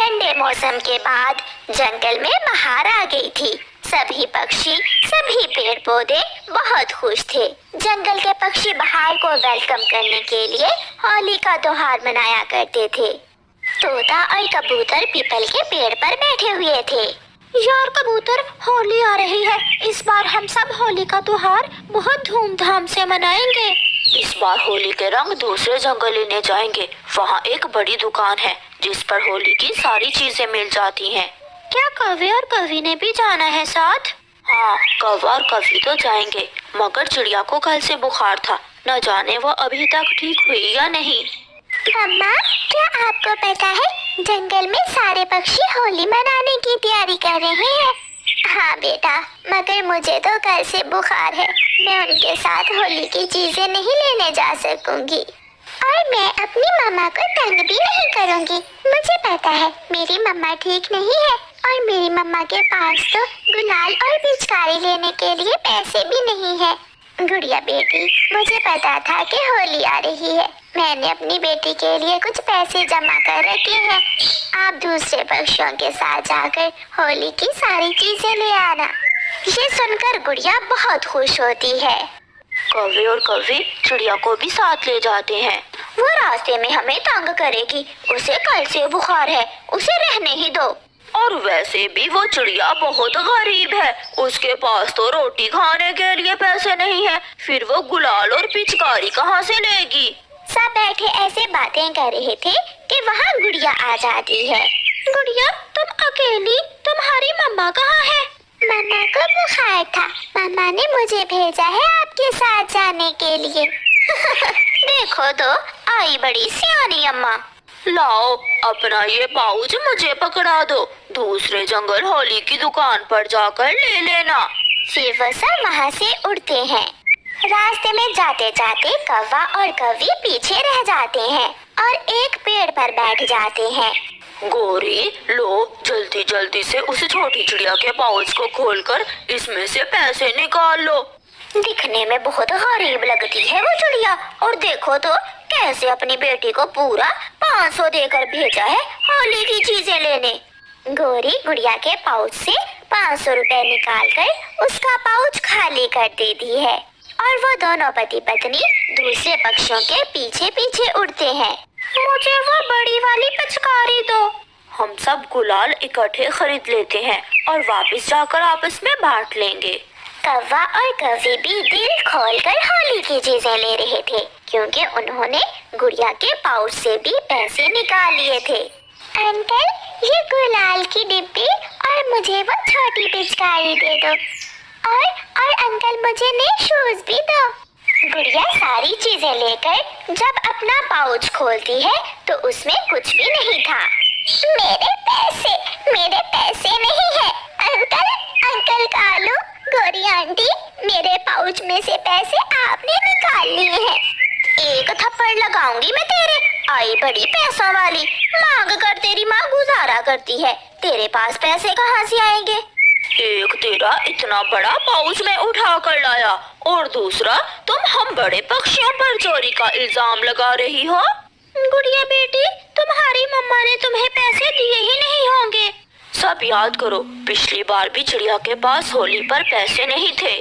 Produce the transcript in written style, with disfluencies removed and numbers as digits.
ठंडे मौसम के बाद जंगल में बहार आ गई थी। सभी पक्षी, सभी पेड़ पौधे बहुत खुश थे। जंगल के पक्षी बहार को वेलकम करने के लिए होली का त्योहार मनाया करते थे। तोता और कबूतर पीपल के पेड़ पर बैठे हुए थे। यार कबूतर, होली आ रही है। इस बार हम सब होली का त्योहार बहुत धूमधाम से मनाएंगे। इस बार होली के रंग दूसरे जंगल लेने जाएंगे। वहाँ एक बड़ी दुकान है जिस पर होली की सारी चीजें मिल जाती हैं। क्या कौवे और कौवी ने भी जाना है साथ? हाँ, कौवा और कौवी तो जाएंगे, मगर चिड़िया को कल से बुखार था। न जाने वो अभी तक ठीक हुई या नहीं। अम्मा, क्या आपको पता है जंगल में सारे पक्षी होली मनाने की तैयारी कर रहे हैं? हाँ बेटा, मगर मुझे तो कल से बुखार है। मैं उनके साथ होली की चीजें नहीं लेने जा सकूंगी और मैं अपनी मम्मा को तंग भी नहीं करूंगी। मुझे पता है मेरी मम्मा ठीक नहीं है और मेरी मम्मा के पास तो गुलाल और पिचकारी लेने के लिए पैसे भी नहीं है। गुड़िया बेटी, मुझे पता था कि होली आ रही है। मैंने अपनी बेटी के लिए कुछ पैसे जमा कर रखे हैं। आप दूसरे पक्षियों के साथ जाकर होली की सारी चीजें ले आना। ये सुनकर गुड़िया बहुत खुश होती है। कौवे और कौवी चिड़िया को भी साथ ले जाते हैं। वो रास्ते में हमें तंग करेगी। उसे कल से बुखार है, उसे रहने ही दो। और वैसे भी वो चिड़िया बहुत गरीब है, उसके पास तो रोटी खाने के लिए पैसे नहीं है। फिर वो गुलाल और पिचकारी कहाँ से लेगी? सब बैठे ऐसे बातें कर रहे थे कि वहाँ गुड़िया आ जाती है। गुड़िया, तुम अकेली? तुम्हारी मम्मा कहाँ है? मम्मा को बुखार था। मम्मा ने मुझे भेजा है आपके साथ जाने के लिए। देखो तो, आई बड़ी सियानी अम्मा। लाओ, अपना ये पाउच मुझे पकड़ा दो। दूसरे जंगल होली की दुकान पर जाकर ले लेना। फिर वो सब वहाँ से उड़ते हैं। रास्ते में जाते जाते कौवा और कौवी पीछे रह जाते हैं और एक पेड़ पर बैठ जाते हैं। गोरी, लो जल्दी जल्दी से उस छोटी चिड़िया के पाउच को खोलकर इसमें से पैसे निकाल लो। दिखने में बहुत गरीब लगती है वो चिड़िया, और देखो तो कैसे अपनी बेटी को पूरा 500 देकर भेजा है होली की चीजें लेने। गोरी गुड़िया के पाउच से 500 रुपए निकाल कर उसका पाउच खाली कर देती है और वो दोनों पति पत्नी दूसरे पक्षियों के पीछे पीछे उड़ते हैं। मुझे वो बड़ी वाली पिचकारी दो। हम सब गुलाल इकट्ठे खरीद लेते हैं और वापस जाकर आपस में बांट लेंगे। कौवा और कौवी भी दिल खोलकर होली की चीजें ले रहे थे, क्योंकि उन्होंने गुड़िया के पाउच से भी पैसे निकाल लिए थे। अंकल, ये गुलाल की डिब्बी और मुझे वो छोटी पिचकारी दे दो। और अंकल, मुझे नए शूज भी दो। गुड़िया सारी चीजें लेकर जब अपना पाउच खोलती है तो उसमें कुछ भी नहीं था। मेरे पैसे नहीं है। अंकल कालू, गोरी आंटी, मेरे पाउच में से पैसे आपने निकाल लिए हैं। एक थप्पड़ लगाऊंगी मैं तेरे। आई बड़ी पैसों वाली, मांग कर तेरी माँ गुजारा करती है। तेरे पास पैसे कहाँ से आएंगे? एक तेरा इतना बड़ा पाउच में उठा कर लाया और दूसरा तुम हम बड़े पक्षियों पर चोरी का इल्जाम लगा रही हो। गुड़िया बेटी, तुम्हारी मम्मा ने तुम्हें पैसे दिए ही नहीं होंगे। सब याद करो, पिछली बार भी चिड़िया के पास होली पर पैसे नहीं थे।